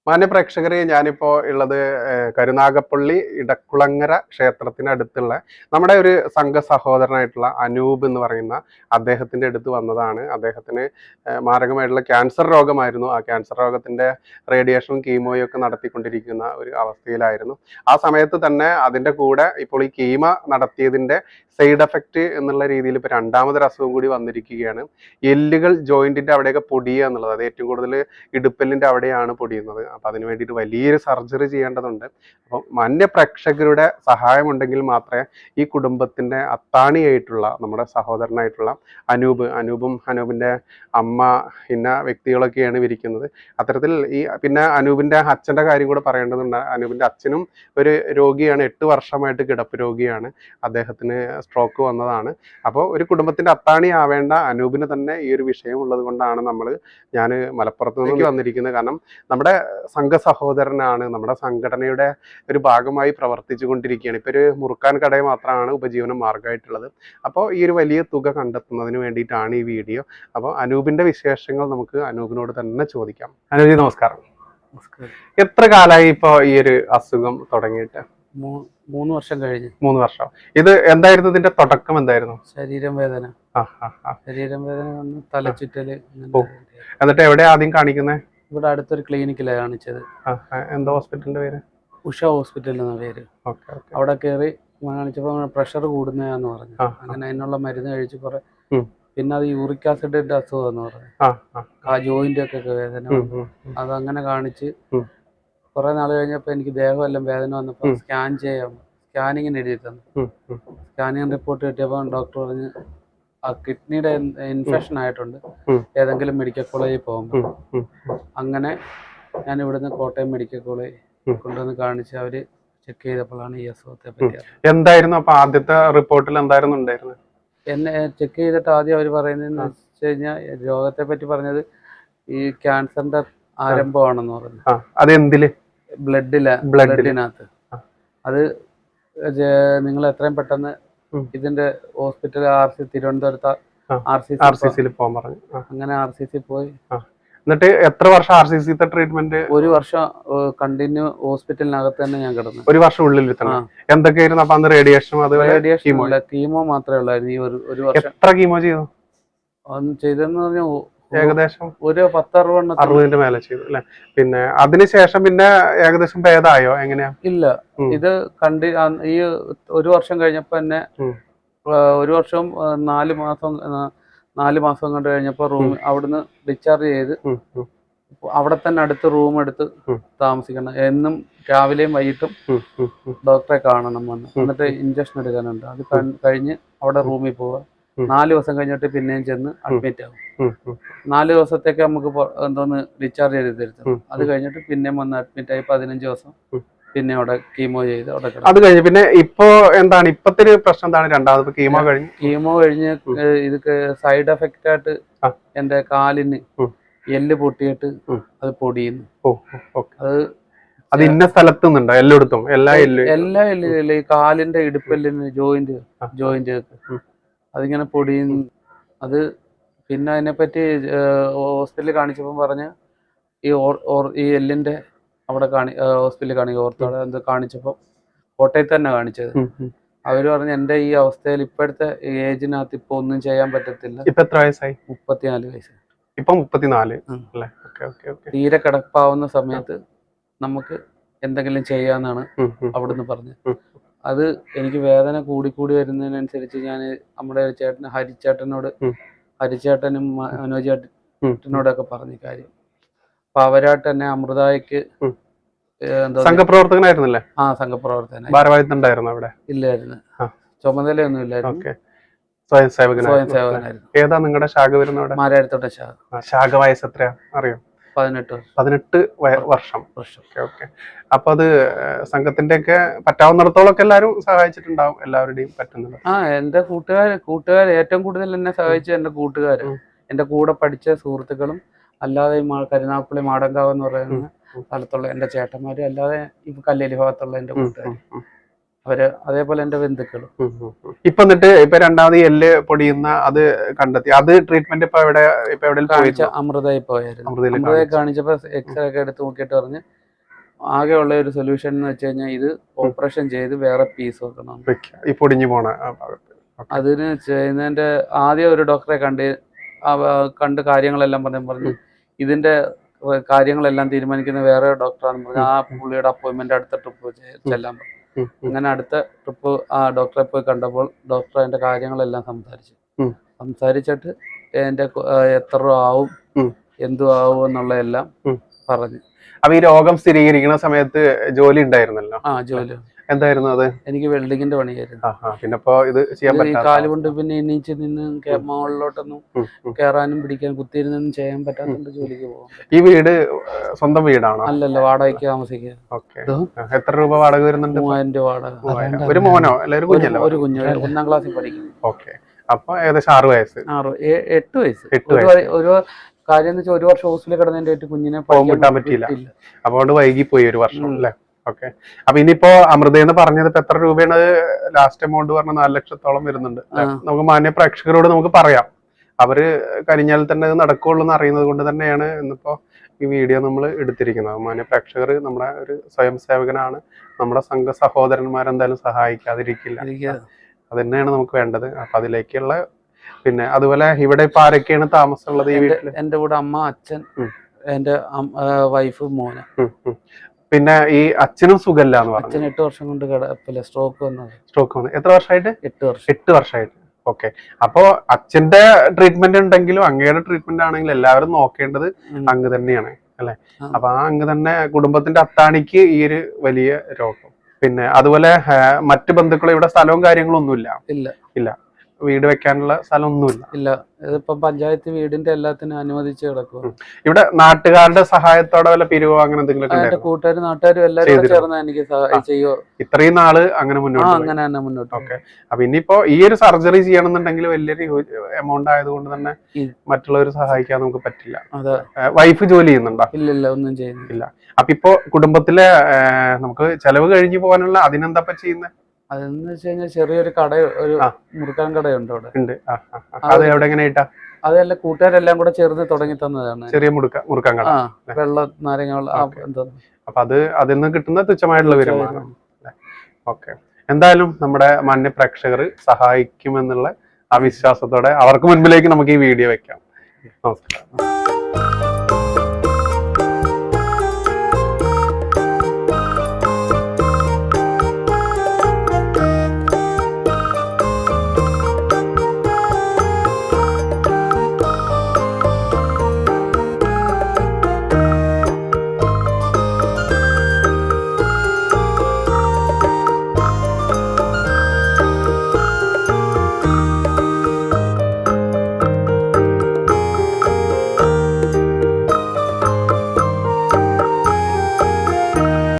മാന്യ പ്രേക്ഷകരെ ഞാനിപ്പോൾ ഉള്ളത് കരുനാഗപ്പള്ളി ഇടക്കുളങ്ങര ക്ഷേത്രത്തിനടുത്തുള്ള നമ്മുടെ ഒരു സംഘ സഹോദരനായിട്ടുള്ള അനൂപ് എന്ന് പറയുന്ന അദ്ദേഹത്തിൻ്റെ അടുത്ത് വന്നതാണ്. അദ്ദേഹത്തിന് മാരകമായിട്ടുള്ള ക്യാൻസർ രോഗമായിരുന്നു. ആ ക്യാൻസർ രോഗത്തിൻ്റെ റേഡിയേഷനും കീമോയും ഒക്കെ നടത്തിക്കൊണ്ടിരിക്കുന്ന ഒരു അവസ്ഥയിലായിരുന്നു. ആ സമയത്ത് തന്നെ അതിൻ്റെ കൂടെ ഇപ്പോൾ ഈ കീമ നടത്തിയതിൻ്റെ സൈഡ് എഫക്റ്റ് എന്നുള്ള രീതിയിൽ ഇപ്പോൾ രണ്ടാമതൊരു അസുഖം കൂടി വന്നിരിക്കുകയാണ്. എല്ലുകൾ ജോയിൻറ്റിൻ്റെ അവിടെയൊക്കെ പൊടിയുക എന്നുള്ളത്, അത് ഏറ്റവും കൂടുതൽ ഇടുപ്പല്ലിൻ്റെ അവിടെയാണ് പൊടിയുന്നത്. അപ്പം അതിന് വേണ്ടിയിട്ട് വലിയൊരു സർജറി ചെയ്യേണ്ടതുണ്ട്. അപ്പം മാന്യ പ്രേക്ഷകരുടെ സഹായമുണ്ടെങ്കിൽ മാത്രമേ ഈ കുടുംബത്തിൻ്റെ അത്താണിയായിട്ടുള്ള നമ്മുടെ സഹോദരനായിട്ടുള്ള അനൂപും അനൂപിൻ്റെ അമ്മ ഇന്ന വ്യക്തികളൊക്കെയാണ് ഇരിക്കുന്നത്. അത്തരത്തിൽ പിന്നെ അനൂപിൻ്റെ അച്ഛൻ്റെ കാര്യം കൂടെ പറയേണ്ടതുണ്ട്. അനൂപിൻ്റെ അച്ഛനും ഒരു രോഗിയാണ്, 8 വർഷമായിട്ട് കിടപ്പ് രോഗിയാണ്. അദ്ദേഹത്തിന് സ്ട്രോക്ക് വന്നതാണ്. അപ്പോൾ ഒരു കുടുംബത്തിൻ്റെ അത്താണി ആവേണ്ട അനൂപിന് തന്നെ ഈ ഒരു വിഷയം ഉള്ളത് കൊണ്ടാണ് ഞാൻ മലപ്പുറത്ത് നിന്ന് വന്നിരിക്കുന്നത്. കാരണം നമ്മുടെ സംഘ സഹോദരനാണ്, നമ്മുടെ സംഘടനയുടെ ഒരു ഭാഗമായി പ്രവർത്തിച്ചു കൊണ്ടിരിക്കുകയാണ്. ഇപ്പോൾ ഒരു മുറുക്കാൻ കട മാത്രമാണ് ഉപജീവന മാർഗമായിട്ടുള്ളത്. അപ്പോൾ ഈ ഒരു വലിയ തുക കണ്ടെത്തുന്നതിന് വേണ്ടിയിട്ടാണ് ഈ വീഡിയോ. അപ്പോൾ അനൂപിൻ്റെ വിശേഷങ്ങൾ നമുക്ക് അനൂപിനോട് തന്നെ ചോദിക്കാം. അനൂപ് നമസ്കാരം. എത്ര കാലമായി ഇപ്പോൾ ഈ ഒരു അസുഖം തുടങ്ങിയിട്ട്? 3 വർഷം കഴിഞ്ഞു. 3 വർഷം. ഇത് എന്തായിരുന്നു ഇതിന്റെ തുടക്കം? എന്തായിരുന്നു? ശരീരം വേദന വന്ന് തലചുറ്റല്. എന്നിട്ട് എവിടെ ആദ്യം കാണിക്കുന്നത്? ഇവിടെ അടുത്തൊരു ക്ലിനിക്കിലാണ് കാണിച്ചത്. എന്താ ഹോസ്പിറ്റലിന്റെ പേര്? ഉഷ ഹോസ്പിറ്റൽ എന്ന പേര്. അവിടെ കയറി കാണിച്ചപ്പോ പ്രഷർ കൂടുന്നതാന്ന് പറഞ്ഞു. അങ്ങനെ അതിനുള്ള മരുന്ന് കഴിച്ച് കുറെ. പിന്നെ അത് യൂറിക് ആസിഡിന്റെ അസുഖം എന്ന് പറഞ്ഞു. ആ ജോയിന്റ് ഒക്കെ വേദന. അതങ്ങനെ കാണിച്ച് കുറെ നാൾ കഴിഞ്ഞപ്പോൾ എനിക്ക് ദേഹമെല്ലാം വേദന വന്നപ്പോൾ സ്കാനിങ്ങിന് എഴുതി തന്നു. സ്കാനിങ് റിപ്പോർട്ട് കിട്ടിയപ്പോൾ ഡോക്ടർ പറഞ്ഞ് ആ കിഡ്നിയുടെ ഇൻഫെക്ഷൻ ആയിട്ടുണ്ട്, ഏതെങ്കിലും മെഡിക്കൽ കോളേജിൽ പോകുമ്പോൾ. അങ്ങനെ ഞാൻ ഇവിടുന്ന് കോട്ടയം മെഡിക്കൽ കോളേജ് കൊണ്ടുവന്ന് കാണിച്ച് അവര് ചെക്ക് ചെയ്തപ്പോഴാണ് ഈ അസുഖത്തെ പറ്റി. എന്തായിരുന്നു അപ്പൊ ആദ്യത്തെ റിപ്പോർട്ടിൽ എന്തായിരുന്നു ഉണ്ടായിരുന്നത്? എന്നെ ചെക്ക് ചെയ്തിട്ട് ആദ്യം അവർ പറയുന്നതെന്ന് വെച്ച് കഴിഞ്ഞാൽ രോഗത്തെ പറ്റി പറഞ്ഞത് ഈ ക്യാൻസറിന്റെ ആരംഭമാണെന്ന് പറഞ്ഞു. അത് എന്തില്? ബ്ലഡിനകത്ത്. അത് നിങ്ങൾ എത്രയും പെട്ടെന്ന് ഇതിന്റെ ഹോസ്പിറ്റൽ തിരുവനന്തപുരത്ത് RCC പോകാൻ പറഞ്ഞു. അങ്ങനെ RCC പോയി. എന്നിട്ട് എത്ര വർഷം RCC ട്രീറ്റ്മെന്റ്? 1 വർഷം കണ്ടിന്യൂ ഹോസ്പിറ്റലിനകത്ത് തന്നെ ഞാൻ കിടന്നു. 1 വർഷം ഉള്ളിൽ തന്നെ. എന്തൊക്കെയായിരുന്നു അപ്പൊ അന്ന്? റേഡിയേഷൻ കീമോ മാത്രമേ ഉള്ളായിരുന്നു. ഈ 1 വർഷം. എത്ര കീമോ ചെയ്തു? ചെയ്തെന്ന് പറഞ്ഞാൽ ഏകദേശം ഒരു 10-60 മേലെ ചെയ്തു അല്ലെ? പിന്നെ അതിനുശേഷം പിന്നെ ഏകദേശം ഭേദമായോ? എങ്ങനെയാ? ഇല്ല, ഇത് ഈ 1 വർഷം കഴിഞ്ഞപ്പോ തന്നെ 1 വർഷം 4 മാസം കണ്ടു കഴിഞ്ഞപ്പോ അവിടുന്ന് ഡിസ്ചാർജ് ചെയ്ത് അവിടെ തന്നെ അടുത്ത് റൂം എടുത്ത് താമസിക്കണം. എന്നും രാവിലെയും വൈകിട്ടും ഡോക്ടറെ കാണണം വന്ന്. എന്നിട്ട് ഇഞ്ചക്ഷൻ എടുക്കാനുണ്ട്. അത് കഴിഞ്ഞ് അവിടെ റൂമിൽ പോവുക. 4 ദിവസം കഴിഞ്ഞിട്ട് പിന്നെയും ചെന്ന് അഡ്മിറ്റ് ആവും. 4 ദിവസത്തേക്ക് നമുക്ക് എന്തോന്ന് ഡിസ്ചാർജ് ചെയ്ത് തരുത്തും. അത് കഴിഞ്ഞിട്ട് പിന്നെയും വന്ന് അഡ്മിറ്റ് ആയി 15 ദിവസം പിന്നെ അവിടെ കീമോ ചെയ്ത് അവിടെ. അത് കഴിഞ്ഞ് പിന്നെ ഇപ്പോ എന്താണ് ഇപ്പത്തെ ഒരു പ്രശ്നം? എന്താണ് രണ്ടാമത് കീമോ കഴിഞ്ഞ് ഇത് സൈഡ് എഫക്റ്റ് ആയിട്ട് എന്റെ കാലിന് എല്ല് പൊട്ടിയിട്ട് അത് പൊടിയുന്നു. അത് ഇന്ന സ്ഥലത്ത് നിന്നുണ്ടോ? എല്ലായിടത്തും? എല്ലാ എല്ല് ഈ കാലിന്റെ ഇടുപ്പെല്ലിന് ജോയിന്റ് അതിങ്ങനെ പൊടിയുന്നു. അത് പിന്നെ അതിനെപ്പറ്റി ഹോസ്പിറ്റലിൽ കാണിച്ചപ്പോൾ പറഞ്ഞ് ഈ എല്ലിന്റെ അവിടെ ഹോസ്പിറ്റലിൽ ഓർത്തോടെ എന്ത് കാണിച്ചപ്പോൾ കോട്ടയത്ത് തന്നെ കാണിച്ചത്. അവര് പറഞ്ഞു എന്റെ ഈ അവസ്ഥയിൽ ഇപ്പോഴത്തെ ഏജിനകത്ത് ഇപ്പൊ ഒന്നും ചെയ്യാൻ പറ്റത്തില്ല. ഇപ്പൊ എത്ര വയസ്സായി? 34 വയസ്സ്. ഇപ്പൊ 34. തീരെ കിടപ്പാവുന്ന സമയത്ത് നമുക്ക് എന്തെങ്കിലും ചെയ്യാന്നാണ് അവിടുന്ന് പറഞ്ഞത്. അത് എനിക്ക് വേദന കൂടി വരുന്നതിനനുസരിച്ച് ഞാൻ നമ്മുടെ ചേട്ടൻ ഹരിച്ചേട്ടനും മനോജ് ചേട്ടനോടൊക്കെ പറഞ്ഞ കാര്യം. അപ്പൊ അവരായിട്ട് തന്നെ അമൃതായ്ക്ക് സംഘപ്രവർത്തകനായിരുന്നല്ലേ? സംഘപ്രവർത്തകനായിരുന്നു. അവിടെ ഇല്ലായിരുന്നു, ചുമതലയൊന്നും ഇല്ലായിരുന്നു. സ്വയം സേവകനായിരുന്നു. ഏതാ നിങ്ങളുടെ ശാഖ വരുന്ന? മാരായത്തോട്ടെ ശാഖ. വയസ്സ് എത്രയാ അറിയോ? 18 വർഷം. അപ്പൊ അത് സംഘത്തിന്റെ ഒക്കെ പറ്റാവുന്നിടത്തോളം എല്ലാവരും സഹായിച്ചിട്ടുണ്ടാവും, എല്ലാവരുടെയും പറ്റുന്നത്. എന്റെ കൂട്ടുകാർ ഏറ്റവും കൂടുതൽ എന്നെ സഹായിച്ച എന്റെ കൂട്ടുകാര്, എന്റെ കൂടെ പഠിച്ച സുഹൃത്തുക്കളും, അല്ലാതെ കരുനാഗപ്പള്ളി മാടങ്കാവ് എന്ന് പറയുന്ന സ്ഥലത്തുള്ള എന്റെ ചേട്ടന്മാരും, അല്ലാതെ ഈ കല്ലേലി ഭാഗത്തുള്ള എന്റെ കൂട്ടുകാർ. അതേപോലെ എന്റെ ബന്ധുക്കളും. ഇപ്പൊ എന്നിട്ട് ഇപ്പൊ രണ്ടാമത് എല്ല് പൊടിയുന്ന അത് കണ്ടെത്തി, അത് ട്രീറ്റ്മെന്റ് ഇപ്പൊ എവിടെ അമൃതയിൽ പോയായിരുന്നു. അമൃതയിൽ കാണിച്ചപ്പോ എക്സ്റേ ഒക്കെ എടുത്ത് നോക്കിയിട്ട് പറഞ്ഞ് ആകെയുള്ള ഒരു സൊല്യൂഷൻ എന്ന് വെച്ച് കഴിഞ്ഞാൽ ഇത് ഓപ്പറേഷൻ ചെയ്ത് വേറെ പീസ് വെക്കണം. ഈ പൊടിഞ്ഞു പോണ അതിന് ചെയ്യുന്നതിന്റെ ആദ്യം ഒരു ഡോക്ടറെ കണ്ട് കാര്യങ്ങളെല്ലാം പറഞ്ഞു ഇതിന്റെ കാര്യങ്ങളെല്ലാം തീരുമാനിക്കുന്ന വേറെ ഡോക്ടറാണെന്ന് പറഞ്ഞു. ആ പുള്ളിയുടെ അപ്പോയിന്റ്മെന്റ് അടുത്ത ട്രിപ്പ് ചെല്ലാൻ പറഞ്ഞു. അങ്ങനെ അടുത്ത ട്രിപ്പ് ആ ഡോക്ടറെ പോയി കണ്ടപ്പോൾ ഡോക്ടർ അതിന്റെ കാര്യങ്ങളെല്ലാം സംസാരിച്ചിട്ട് എന്റെ എത്ര രൂപ ആവും എന്തു ആവും എന്നുള്ളതെല്ലാം പറഞ്ഞു. അപ്പൊ ഈ രോഗം സ്ഥിരീകരിക്കുന്ന സമയത്ത് ജോലി ഉണ്ടായിരുന്നല്ലോ? ജോലി എന്തായിരുന്നു അത്? എനിക്ക് വെൽഡിങ്ങിന്റെ പണിയായിരുന്നു. പിന്നെ ഇത് ചെയ്യാൻ പറ്റില്ല, കാലുകൊണ്ട് പിന്നെ എണീച്ച് നിന്ന് മുകളിലോട്ടൊന്നും കയറാനും പിടിക്കാനും കുത്തിയിരുന്നൊന്നും ചെയ്യാൻ പറ്റാത്തതുകൊണ്ട് ജോലിക്ക് പോകും. ഈ വീട് സ്വന്തം വീടാണോ? അല്ലല്ല, വാടകയ്ക്ക് താമസിക്കുക. എത്ര രൂപ വാടക വരുന്നുണ്ട്? 3000 രൂപ വാടക. ഒരു മോനോ അല്ല ഒരു കുഞ്ഞല്ലോ? ഒരു കുഞ്ഞ് 1ാം ക്ലാസ്സിൽ പഠിക്കുന്നു. ഓക്കെ. അപ്പൊ ഏകദേശം 6 വയസ്സ് 8 വയസ്സ്. ഒരു കാര്യം എന്ന് വെച്ചാൽ 1 വർഷം ഹോസ്റ്റലിൽ കിടന്നതിന്റെ കുഞ്ഞിനെ പോകാൻ പറ്റിയില്ല. അപ്പൊ അതുകൊണ്ട് വൈകി പോയി 1 വർഷം അല്ലേ? ഓക്കെ. അപ്പൊ ഇനിയിപ്പോ അമൃതയെന്ന് പറഞ്ഞത് ഇപ്പൊ എത്ര രൂപയാണ് ലാസ്റ്റ് എമൗണ്ട് പറഞ്ഞ 4 ലക്ഷത്തോളം വരുന്നുണ്ട്. നമുക്ക് മാന്യ പ്രേക്ഷകരോട് നമുക്ക് പറയാം, അവര് കരിഞ്ഞാൽ തന്നെ ഇത് നടക്കുള്ളൂ എന്ന് അറിയുന്നത് കൊണ്ട് തന്നെയാണ് ഇന്നിപ്പോ ഈ വീഡിയോ നമ്മൾ എടുത്തിരിക്കുന്നത്. മാന്യ പ്രേക്ഷകർ നമ്മുടെ ഒരു സ്വയം സേവകനാണ്, നമ്മുടെ സംഘ സഹോദരന്മാരെന്തായാലും സഹായിക്കാതിരിക്കില്ല, അത് തന്നെയാണ് നമുക്ക് വേണ്ടത്. അപ്പൊ അതിലേക്കുള്ള പിന്നെ അതുപോലെ ഇവിടെ ഇപ്പൊ ആരൊക്കെയാണ് താമസമുള്ളത് ഈ വീട്ടില്? എന്റെ കൂടെ അമ്മ, അച്ഛൻ, എന്റെ വൈഫ്, മോന്. പിന്നെ ഈ അച്ഛനും സുഖല്ല എന്ന് പറഞ്ഞു. അച്ഛൻ 8 വർഷം കൊണ്ട് സ്ട്രോക്ക് വന്നത്. എത്ര വർഷമായിട്ട്? 8 വർഷമായിട്ട്. ഓക്കെ. അപ്പോ അച്ഛന്റെ ട്രീറ്റ്മെന്റ് ഉണ്ടെങ്കിലും അങ്ങയുടെ ട്രീറ്റ്മെന്റ് ആണെങ്കിലും എല്ലാവരും നോക്കേണ്ടത് അങ്ങ് തന്നെയാണ് അല്ലെ? അപ്പൊ ആ അങ്ങ് തന്നെ കുടുംബത്തിന്റെ അത്താണിക്ക് ഈ ഒരു വലിയ രോഗം. പിന്നെ അതുപോലെ മറ്റു ബന്ധുക്കളും ഇവിടെ സ്ഥലവും കാര്യങ്ങളും ഒന്നുമില്ല, വീട് വെക്കാനുള്ള സ്ഥലമൊന്നുമില്ല. ഇതിപ്പോ പഞ്ചായത്ത് വീടിന്റെ എല്ലാത്തിനും അനുവദിച്ച് കിടക്കും. ഇവിടെ നാട്ടുകാരുടെ സഹായത്തോടെ വല്ല പിരിവോ അങ്ങനെ എന്തെങ്കിലും? കൂട്ടുകാരും നാട്ടുകാരും എല്ലാവരും ചേർന്ന് എനിക്ക് ചെയ്യോ. ഇത്രയും നാള് അങ്ങനെ മുന്നോട്ട്. ഓക്കെ. അപ്പൊ ഇനിയിപ്പോ ഈ ഒരു സർജറി ചെയ്യണമെന്നുണ്ടെങ്കിൽ വലിയൊരു എമൗണ്ട് ആയതുകൊണ്ട് തന്നെ മറ്റുള്ളവർ സഹായിക്കാൻ നമുക്ക് പറ്റില്ല. വൈഫ് ജോലി ചെയ്യുന്നുണ്ടോ? ഇല്ല, ഒന്നും ചെയ്യുന്നില്ല. അപ്പൊ ഇപ്പൊ കുടുംബത്തിലെ നമുക്ക് ചെലവ് കഴിഞ്ഞു പോകാനുള്ള അതിനെന്താ ചെയ്യുന്നത്? അതെന്ന് വെച്ച് കഴിഞ്ഞാൽ ചെറിയൊരു കട, ഒരു മുറുക്കാൻ കടയുണ്ട് അവിടെ. അത് എവിടെ എങ്ങനെയായിട്ടാ? അതെല്ലാം കൂട്ടുകാരെല്ലാം കൂടെ ചേർന്ന് തുടങ്ങി തന്നതാണ്. ചെറിയ മുറുക്കാൻ കട, വെള്ളം, നാരങ്ങ. അപ്പൊ അതിൽ നിന്ന് കിട്ടുന്ന തുച്ഛമായിട്ടുള്ള വരുമാനം. ഓക്കെ. എന്തായാലും നമ്മുടെ മാന്യ പ്രേക്ഷകർ സഹായിക്കുമെന്നുള്ള ആ വിശ്വാസത്തോടെ അവർക്ക് മുൻപിലേക്ക് നമുക്ക് ഈ വീഡിയോ വെക്കാം. നമസ്കാരം.